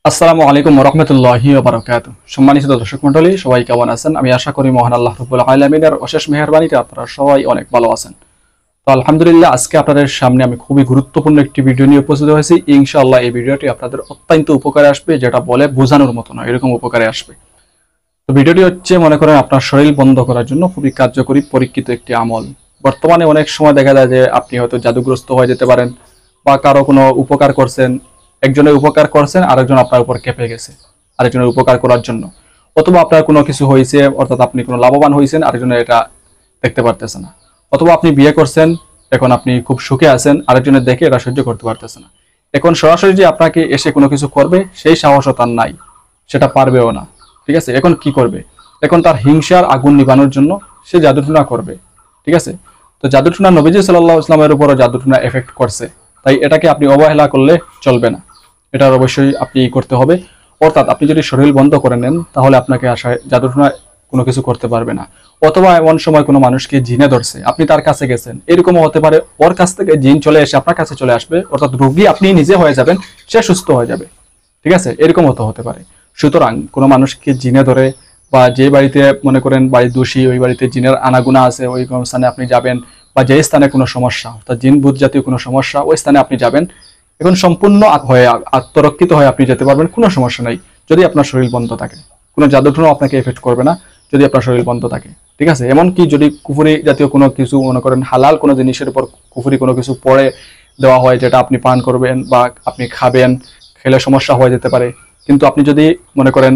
আসসালামু আলাইকুম ওয়া রাহমাতুল্লাহি ওয়া বারাকাতুহু। সম্মানিত দর্শক মণ্ডলী, সবাই কেমন আছেন? আমি আশা করি মহান আল্লাহ রাব্বুল আলামিনের অশেষ মেহেরবানিতে আপনারা সবাই অনেক ভালো আছেন। তো আলহামদুলিল্লাহ, আজকে আপনাদের সামনে আমি খুবই গুরুত্বপূর্ণ একটি ভিডিও নিয়ে উপস্থিত হয়েছি। ইনশাআল্লাহ এই ভিডিওটি আপনাদের অত্যন্ত উপকারে আসবে, যেটা বলে বোঝানোর মতো নয়, এরকম উপকারে আসবে। তো ভিডিওটি হচ্ছে, মনে করেন, আপনার শরীর বন্ধ করার জন্য খুবই কার্যকরী পরীক্ষিত একটি আমল। বর্তমানে অনেক সময় দেখা যায় যে আপনি হয়তো জাদুগ্রস্ত হয়ে যেতে পারেন, বা কারো কোনো উপকার করছেন, একজনের উপকার করছেন, আরেকজন আপনার উপর ক্ষেপে গেছে আরেকজনের উপকার করার জন্য। অথবা আপনার কোনো কিছু হয়েছে, অর্থাৎ আপনি কোনো লাভবান হয়েছেন, আরেকজনের এটা দেখতে পারতেছে না। অথবা আপনি বিয়ে করছেন, এখন আপনি খুব সুখে আছেন, আরেকজনের দেখে এটা সহ্য করতে পারতেছে না। এখন সরাসরি যে আপনাকে এসে কোনো কিছু করবে, সেই সাহসও তার নাই, সেটা পারবেও না। ঠিক আছে, এখন কি করবে? এখন তার হিংসার আগুন নিবানোর জন্য সে জাদুটুনা করবে। ঠিক আছে, তো জাদুটুনা নবীজি সাল্লাল্লাহু আলাইহি ওয়াসাল্লামের উপরও জাদুটুনা এফেক্ট করছে, তাই এটাকে আপনি অবহেলা করলে চলবে না। এটার অবশ্যই আপনি করতে হবে। অর্থাৎ আপনি যদি শরীর বন্ধ করে নেন, তাহলে আপনাকে আশায় জাদুটুনা কোনো কিছু করতে পারবে না। অথবা এমন সময় কোনো মানুষকে জিনে ধরছে, আপনি তার কাছে গেছেন, এরকমও হতে পারে ওর কাছ থেকে জিন চলে এসে আপনার কাছে চলে আসবে, অর্থাৎ রোগী আপনি নিজে হয়ে যাবেন, সে সুস্থ হয়ে যাবে। ঠিক আছে, এরকমও তো হতে পারে। সুতরাং কোনো মানুষকে জিনে ধরে, বা যে বাড়িতে মনে করেন বাড়ির দোষী, ওই বাড়িতে জিনের আনাগুনা আছে, ওই স্থানে আপনি যাবেন, বা যে স্থানে কোনো সমস্যা, অর্থাৎ জিন ভূত জাতীয় কোনো সমস্যা, ওই স্থানে আপনি যাবেন। এখন সম্পূর্ণ হয়ে আত্মরক্ষিত হয়ে আপনি যেতে পারবেন, কোনো সমস্যা নেই, যদি আপনার শরীর বন্ধ থাকে। কোনো জাদুটুনাও আপনাকে এফেক্ট করবে না যদি আপনার শরীর বন্ধ থাকে। ঠিক আছে, এমনকি যদি কুফরি জাতীয় কোনো কিছু, মনে করেন হালাল কোনো জিনিসের উপর কুফরি কোনো কিছু পড়ে দেওয়া হয়, যেটা আপনি পান করবেন বা আপনি খাবেন, খেলে সমস্যা হয়ে যেতে পারে। কিন্তু আপনি যদি মনে করেন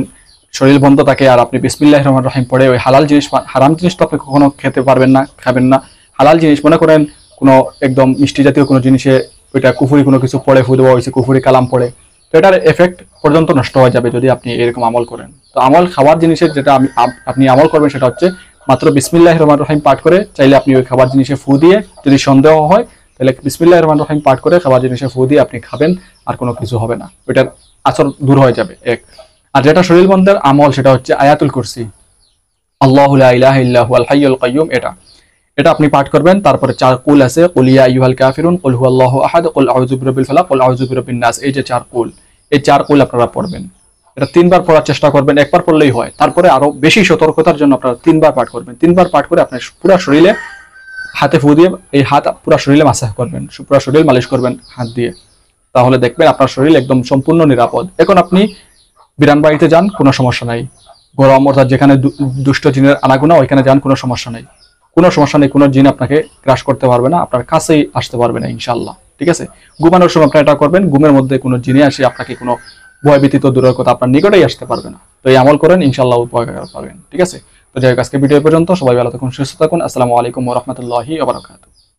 শরীর বন্ধ থাকে, আর আপনি বিসমিল্লাহির রহমানির রহিম পড়ে ওই হালাল জিনিস, হারাম জিনিস তো আপনি কখনো খেতে পারবেন না, খাবেন না। হালাল জিনিস, মনে করেন কোনো একদম মিষ্টি জাতীয় কোনো জিনিসে ওইটা কুফুরি কোনো কিছু পড়ে, ফু দেওয়া হয়েছে, কুফুরি কালাম পড়ে, তো এটার এফেক্ট পর্যন্ত নষ্ট হয়ে যাবে যদি আপনি এরকম আমল করেন। তো আমল খাবার জিনিসের যেটা আপনি আমল করবেন, সেটা হচ্ছে মাত্র বিসমিল্লাহির রহমানির রহিম পাঠ করে, চাইলে আপনি ওই খাবার জিনিসে ফু দিয়ে, যদি সন্দেহ হয় তাহলে বিসমিল্লাহির রহমানির রহিম পাঠ করে খাবার জিনিসে ফু দিয়ে আপনি খাবেন, আর কোনো কিছু হবে না, ওইটার আসর দূর হয়ে যাবে এক। আর যেটা শরীর বন্ধের আমল, সেটা হচ্ছে আয়াতুল কুরসি, আল্লাহু লা ইলাহা ইল্লা হুয়াল হাইয়ুল কাইয়্যুম। এটা এটা আপনি পাঠ করবেন। তারপরে 4 কুল আছে, কুল ইয়া আইয়ুহাল কাফিরুন, কুল হুয়াল্লাহু আহাদ, কুল আউযু বিরাব্বিল ফালাক, কুল আউযু বিরাব্বিন নাস। এই যে 4 কুল, এই 4 কুল আপনারা পড়বেন। এটা 3 বার পড়ার চেষ্টা করবেন, একবার পড়লেই হয়। তারপরে আরো বেশি সতর্কতার জন্য আপনারা 3 বার পাঠ করবেন। 3 বার পাঠ করে আপনার পুরো শরীরে হাতে ফু দিয়ে, এই হাত পুরো শরীরে মাসাজ করবেন, পুরো শরীর মালিশ করবেন হাত দিয়ে। তাহলে দেখবেন আপনার শরীর একদম সম্পূর্ণ নিরাপদ। এখন আপনি বিরান বাড়িতে যান, কোনো সমস্যা নাই। গরম, অর্থাৎ যেখানে দুষ্ট জিনের আনাগোনা, ওইখানে যান, কোনো সমস্যা নাই। কোনো সমস্যা নেই, কোনো জিন আপনাকে ক্রাশ করতে পারবে না, আপনার কাছেই আসতে পারবে না ইনশাআল্লাহ। ঠিক আছে, ঘুমানোর সময় আপনারা এটা করবেন। ঘুমের মধ্যে কোনো জিনে আসে আপনাকে কোনো ভয় ভীতিত দূরের কথা, আপনার নিকটেই আসতে পারবে না। তো এই আমল করেন, ইনশাআল্লাহ উপকার পাবেন। ঠিক আছে, তো যাই হোক, আজকে ভিডিও পর্যন্ত। সবাই ভালো থাকুন, সুস্থ থাকুন। আসসালামু আলাইকুম ওয়া রাহমাতুল্লাহি ওয়া বারাকাতুহু।